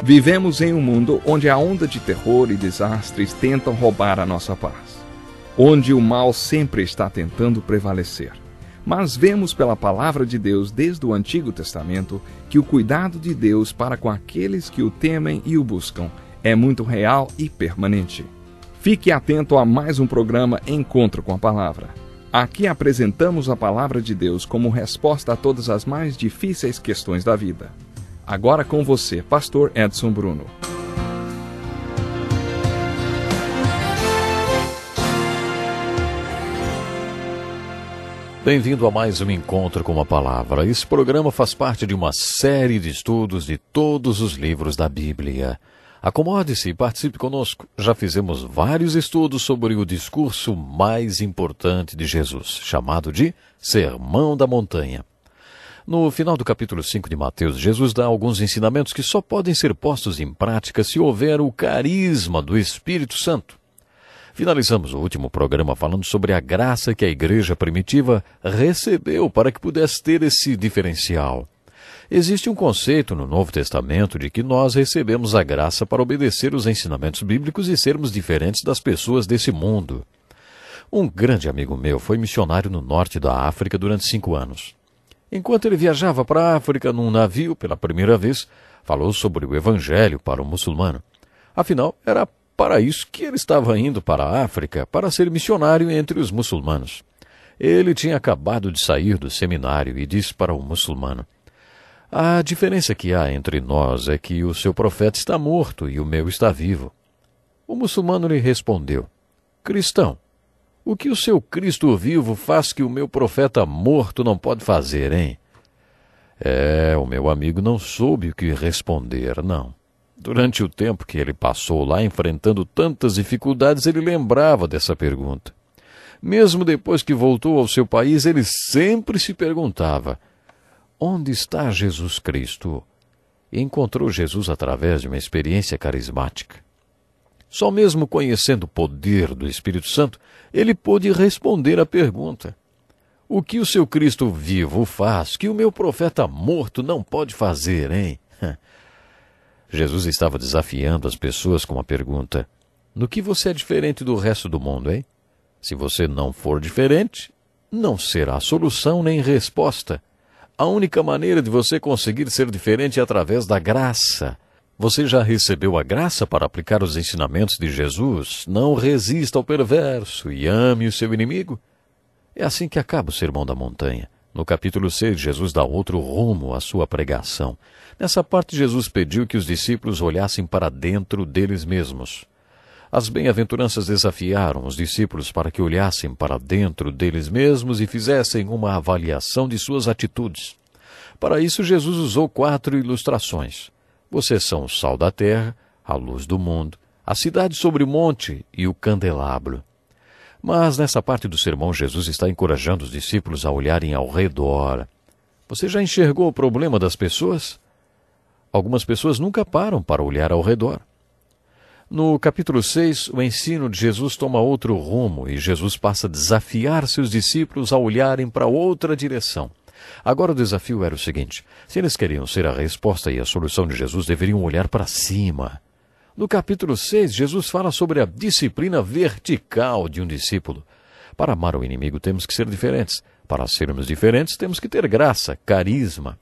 Vivemos em um mundo onde a onda de terror e desastres tentam roubar a nossa paz, onde o mal sempre está tentando prevalecer. Mas vemos pela palavra de Deus desde o Antigo Testamento que o cuidado de Deus para com aqueles que o temem e o buscam é muito real e permanente. Fique atento a mais um programa Encontro com a Palavra. Aqui apresentamos a palavra de Deus como resposta a todas as mais difíceis questões da vida. Agora com você, Pastor Edson Bruno. Bem-vindo a mais um Encontro com a Palavra. Esse programa faz parte de uma série de estudos de todos os livros da Bíblia. Acomode-se e participe conosco. Já fizemos vários estudos sobre o discurso mais importante de Jesus, chamado de Sermão da Montanha. No final do capítulo 5 de Mateus, Jesus dá alguns ensinamentos que só podem ser postos em prática se houver o carisma do Espírito Santo. Finalizamos o último programa falando sobre a graça que a igreja primitiva recebeu para que pudesse ter esse diferencial. Existe um conceito no Novo Testamento de que nós recebemos a graça para obedecer os ensinamentos bíblicos e sermos diferentes das pessoas desse mundo. Um grande amigo meu foi missionário no norte da África durante 5 anos. Enquanto ele viajava para a África num navio pela primeira vez, falou sobre o Evangelho para o muçulmano. Afinal, era para isso que ele estava indo para a África, para ser missionário entre os muçulmanos. Ele tinha acabado de sair do seminário e disse para o muçulmano: "A diferença que há entre nós é que o seu profeta está morto e o meu está vivo." O muçulmano lhe respondeu: "Cristão, o que o seu Cristo vivo faz que o meu profeta morto não pode fazer, hein?" O meu amigo não soube o que responder, não. Durante o tempo que ele passou lá enfrentando tantas dificuldades, ele lembrava dessa pergunta. Mesmo depois que voltou ao seu país, ele sempre se perguntava: onde está Jesus Cristo? E encontrou Jesus através de uma experiência carismática. Só mesmo conhecendo o poder do Espírito Santo, ele pôde responder à pergunta: o que o seu Cristo vivo faz que o meu profeta morto não pode fazer, hein? Jesus estava desafiando as pessoas com a pergunta: no que você é diferente do resto do mundo, hein? Se você não for diferente, não será solução nem resposta. A única maneira de você conseguir ser diferente é através da graça. Você já recebeu a graça para aplicar os ensinamentos de Jesus? Não resista ao perverso e ame o seu inimigo? É assim que acaba o Sermão da Montanha. No capítulo 6, Jesus dá outro rumo à sua pregação. Nessa parte, Jesus pediu que os discípulos olhassem para dentro deles mesmos. As bem-aventuranças desafiaram os discípulos para que olhassem para dentro deles mesmos e fizessem uma avaliação de suas atitudes. Para isso, Jesus usou 4 ilustrações. Vocês são o sal da terra, a luz do mundo, a cidade sobre o monte e o candelabro. Mas nessa parte do sermão, Jesus está encorajando os discípulos a olharem ao redor. Você já enxergou o problema das pessoas? Algumas pessoas nunca param para olhar ao redor. No capítulo 6, o ensino de Jesus toma outro rumo e Jesus passa a desafiar seus discípulos a olharem para outra direção. Agora o desafio era o seguinte: se eles queriam ser a resposta e a solução de Jesus, deveriam olhar para cima. No capítulo 6, Jesus fala sobre a disciplina vertical de um discípulo. Para amar o inimigo temos que ser diferentes. Para sermos diferentes temos que ter graça, carisma.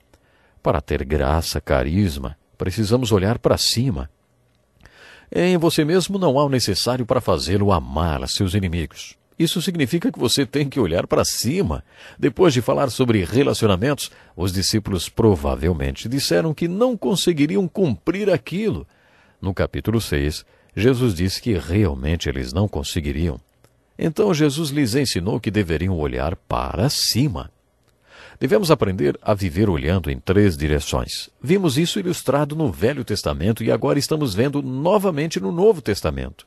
Para ter graça, carisma, precisamos olhar para cima. Em você mesmo não há o necessário para fazê-lo amar a seus inimigos. Isso significa que você tem que olhar para cima. Depois de falar sobre relacionamentos, os discípulos provavelmente disseram que não conseguiriam cumprir aquilo. No capítulo 6, Jesus disse que realmente eles não conseguiriam. Então Jesus lhes ensinou que deveriam olhar para cima. Devemos aprender a viver olhando em 3 direções. Vimos isso ilustrado no Velho Testamento e agora estamos vendo novamente no Novo Testamento.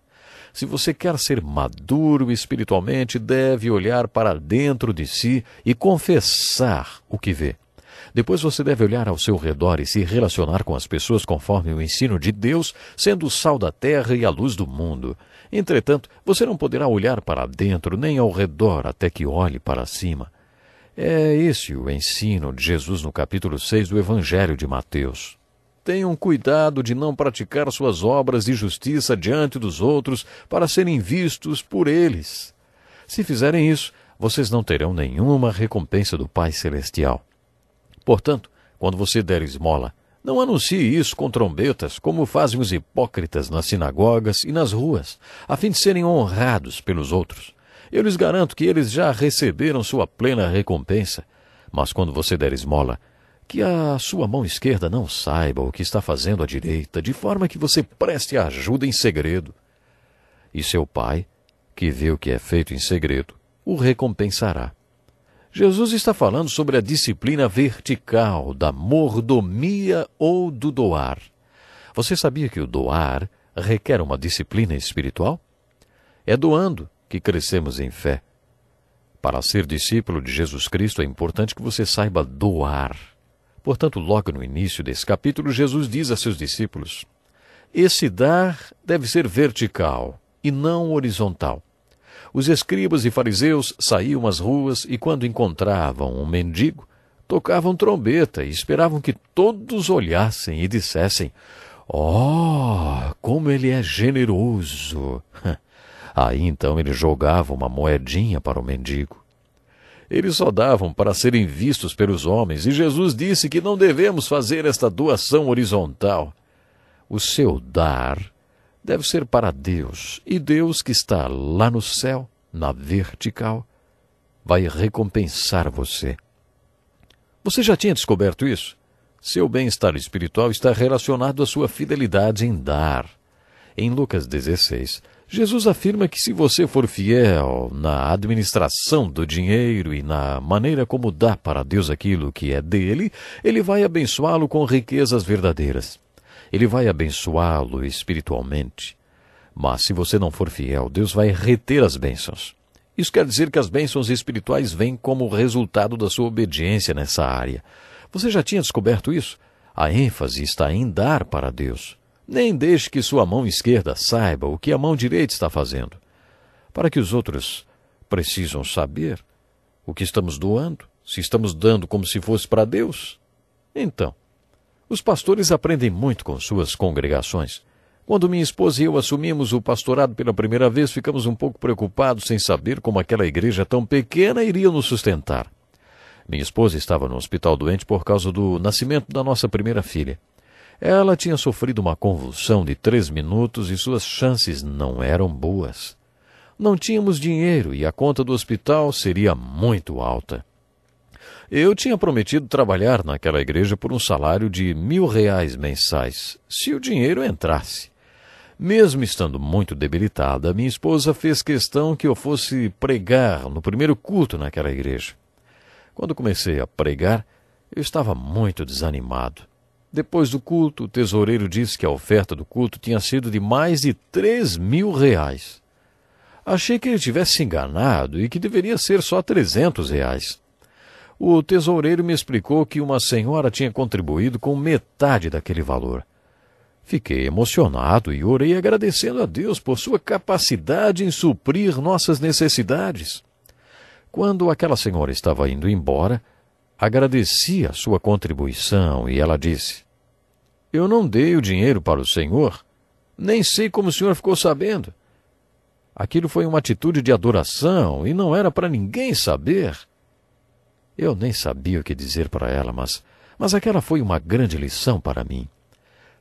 Se você quer ser maduro espiritualmente, deve olhar para dentro de si e confessar o que vê. Depois você deve olhar ao seu redor e se relacionar com as pessoas conforme o ensino de Deus, sendo o sal da terra e a luz do mundo. Entretanto, você não poderá olhar para dentro nem ao redor até que olhe para cima. É esse o ensino de Jesus no capítulo 6 do Evangelho de Mateus. tenham cuidado de não praticar suas obras de justiça diante dos outros para serem vistos por eles. Se fizerem isso, vocês não terão nenhuma recompensa do Pai Celestial. Portanto, quando você der esmola, não anuncie isso com trombetas, como fazem os hipócritas nas sinagogas e nas ruas, a fim de serem honrados pelos outros. Eu lhes garanto que eles já receberam sua plena recompensa. Mas quando você der esmola, que a sua mão esquerda não saiba o que está fazendo a direita, de forma que você preste ajuda em segredo. E seu Pai, que vê o que é feito em segredo, o recompensará. Jesus está falando sobre a disciplina vertical da mordomia ou do doar. Você sabia que o doar requer uma disciplina espiritual? É doando que crescemos em fé. Para ser discípulo de Jesus Cristo é importante que você saiba doar. Portanto, logo no início desse capítulo, Jesus diz a seus discípulos: esse dar deve ser vertical e não horizontal. Os escribas e fariseus saíam às ruas e, quando encontravam um mendigo, tocavam trombeta e esperavam que todos olhassem e dissessem: "Oh, como ele é generoso!" Aí então eles jogavam uma moedinha para o mendigo. Eles só davam para serem vistos pelos homens, e Jesus disse que não devemos fazer esta doação horizontal. O seu dar deve ser para Deus, e Deus que está lá no céu, na vertical, vai recompensar você. Você já tinha descoberto isso? Seu bem-estar espiritual está relacionado à sua fidelidade em dar. Em Lucas 16, Jesus afirma que se você for fiel na administração do dinheiro e na maneira como dá para Deus aquilo que é dele, ele vai abençoá-lo com riquezas verdadeiras. Ele vai abençoá-lo espiritualmente. Mas se você não for fiel, Deus vai reter as bênçãos. Isso quer dizer que as bênçãos espirituais vêm como resultado da sua obediência nessa área. Você já tinha descoberto isso? A ênfase está em dar para Deus. Nem deixe que sua mão esquerda saiba o que a mão direita está fazendo. Para que os outros precisam saber o que estamos doando, se estamos dando como se fosse para Deus. Então, os pastores aprendem muito com suas congregações. Quando minha esposa e eu assumimos o pastorado pela primeira vez, ficamos um pouco preocupados sem saber como aquela igreja tão pequena iria nos sustentar. Minha esposa estava no hospital doente por causa do nascimento da nossa primeira filha. Ela tinha sofrido uma convulsão de 3 minutos e suas chances não eram boas. Não tínhamos dinheiro e a conta do hospital seria muito alta. Eu tinha prometido trabalhar naquela igreja por um salário de R$1.000 mensais, se o dinheiro entrasse. Mesmo estando muito debilitada, minha esposa fez questão que eu fosse pregar no primeiro culto naquela igreja. Quando comecei a pregar, eu estava muito desanimado. Depois do culto, o tesoureiro disse que a oferta do culto tinha sido de mais de R$3.000. Achei que ele tivesse se enganado e que deveria ser só R$300. O tesoureiro me explicou que uma senhora tinha contribuído com metade daquele valor. Fiquei emocionado e orei agradecendo a Deus por sua capacidade em suprir nossas necessidades. Quando aquela senhora estava indo embora, agradeci a sua contribuição e ela disse: "Eu não dei o dinheiro para o senhor, nem sei como o senhor ficou sabendo. Aquilo foi uma atitude de adoração e não era para ninguém saber." Eu nem sabia o que dizer para ela, mas aquela foi uma grande lição para mim.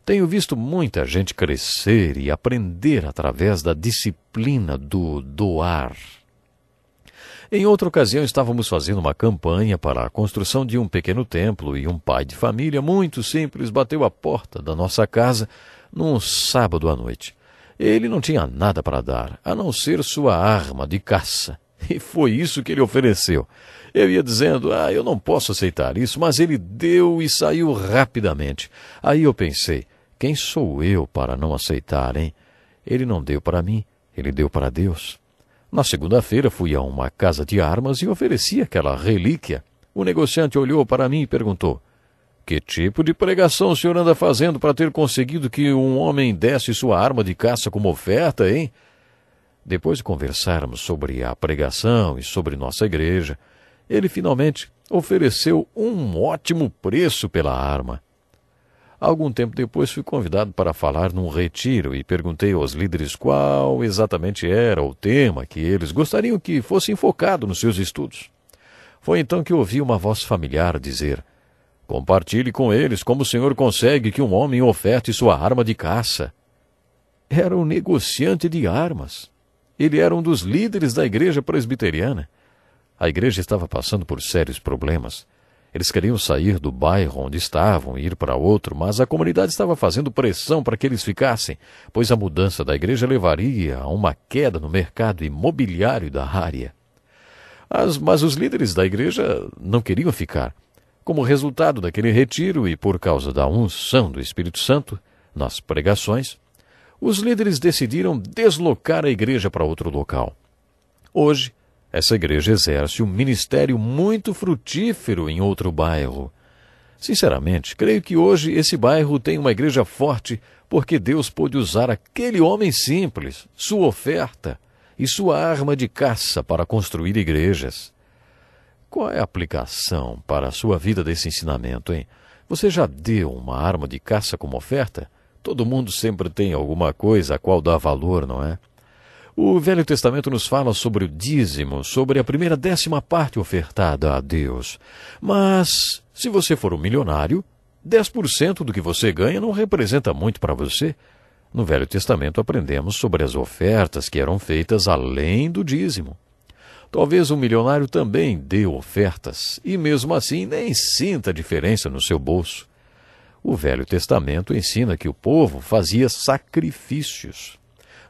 Tenho visto muita gente crescer e aprender através da disciplina do doar. Em outra ocasião, estávamos fazendo uma campanha para a construção de um pequeno templo e um pai de família muito simples bateu à porta da nossa casa num sábado à noite. Ele não tinha nada para dar, a não ser sua arma de caça. E foi isso que ele ofereceu. Eu ia dizendo: eu não posso aceitar isso, mas ele deu e saiu rapidamente. Aí eu pensei: quem sou eu para não aceitar, hein? Ele não deu para mim, ele deu para Deus. Na segunda-feira fui a uma casa de armas e ofereci aquela relíquia. O negociante olhou para mim e perguntou: "Que tipo de pregação o senhor anda fazendo para ter conseguido que um homem desse sua arma de caça como oferta, hein?" Depois de conversarmos sobre a pregação e sobre nossa igreja, ele finalmente ofereceu um ótimo preço pela arma. Algum tempo depois fui convidado para falar num retiro e perguntei aos líderes qual exatamente era o tema que eles gostariam que fosse enfocado nos seus estudos. Foi então que ouvi uma voz familiar dizer: "Compartilhe com eles como o Senhor consegue que um homem oferte sua arma de caça." Era um negociante de armas. Ele era um dos líderes da igreja presbiteriana. A igreja estava passando por sérios problemas. Eles queriam sair do bairro onde estavam e ir para outro, mas a comunidade estava fazendo pressão para que eles ficassem, pois a mudança da igreja levaria a uma queda no mercado imobiliário da área. Mas os líderes da igreja não queriam ficar. Como resultado daquele retiro e por causa da unção do Espírito Santo nas pregações, os líderes decidiram deslocar a igreja para outro local. Hoje, essa igreja exerce um ministério muito frutífero em outro bairro. Sinceramente, creio que hoje esse bairro tem uma igreja forte porque Deus pôde usar aquele homem simples, sua oferta e sua arma de caça para construir igrejas. Qual é a aplicação para a sua vida desse ensinamento, hein? Você já deu uma arma de caça como oferta? Todo mundo sempre tem alguma coisa a qual dá valor, não é? O Velho Testamento nos fala sobre o dízimo, sobre a primeira 10ª ofertada a Deus. Mas, se você for um milionário, 10% do que você ganha não representa muito para você. No Velho Testamento aprendemos sobre as ofertas que eram feitas além do dízimo. Talvez um milionário também dê ofertas, e mesmo assim nem sinta diferença no seu bolso. O Velho Testamento ensina que o povo fazia sacrifícios.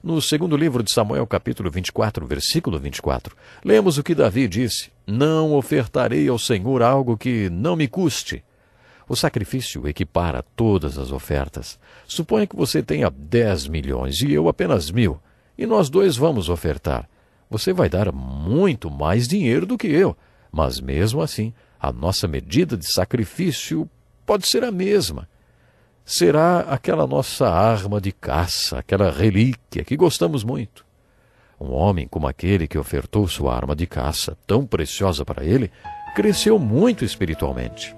No segundo livro de Samuel, capítulo 24, versículo 24, lemos o que Davi disse: "Não ofertarei ao Senhor algo que não me custe." O sacrifício equipara todas as ofertas. Suponha que você tenha 10 milhões e eu apenas 1.000, e nós dois vamos ofertar. Você vai dar muito mais dinheiro do que eu, mas mesmo assim, a nossa medida de sacrifício pode ser a mesma. Será aquela nossa arma de caça, aquela relíquia que gostamos muito. Um homem como aquele que ofertou sua arma de caça, tão preciosa para ele, cresceu muito espiritualmente.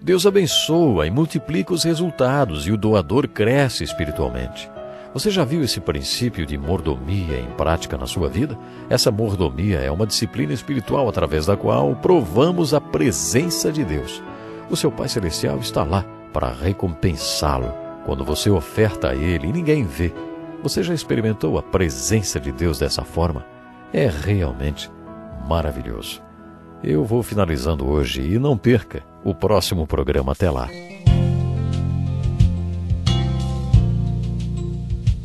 Deus abençoa e multiplica os resultados e o doador cresce espiritualmente. Você já viu esse princípio de mordomia em prática na sua vida? Essa mordomia é uma disciplina espiritual através da qual provamos a presença de Deus. O seu Pai Celestial está lá para recompensá-lo quando você oferta a Ele e ninguém vê. Você já experimentou a presença de Deus dessa forma? É realmente maravilhoso. Eu vou finalizando hoje e não perca o próximo programa. Até lá.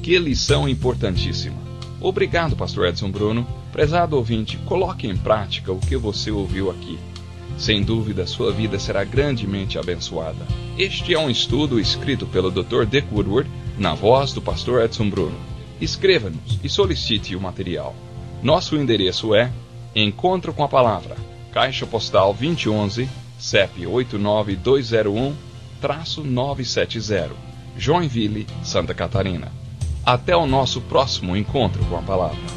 Que lição importantíssima. Obrigado, Pastor Edson Bruno. Prezado ouvinte, coloque em prática o que você ouviu aqui. Sem dúvida, sua vida será grandemente abençoada. Este é um estudo escrito pelo Dr. Dick Woodward, na voz do Pastor Edson Bruno. Escreva-nos e solicite o material. Nosso endereço é Encontro com a Palavra, Caixa Postal 2011, CEP 89201-970, Joinville, Santa Catarina. Até o nosso próximo Encontro com a Palavra.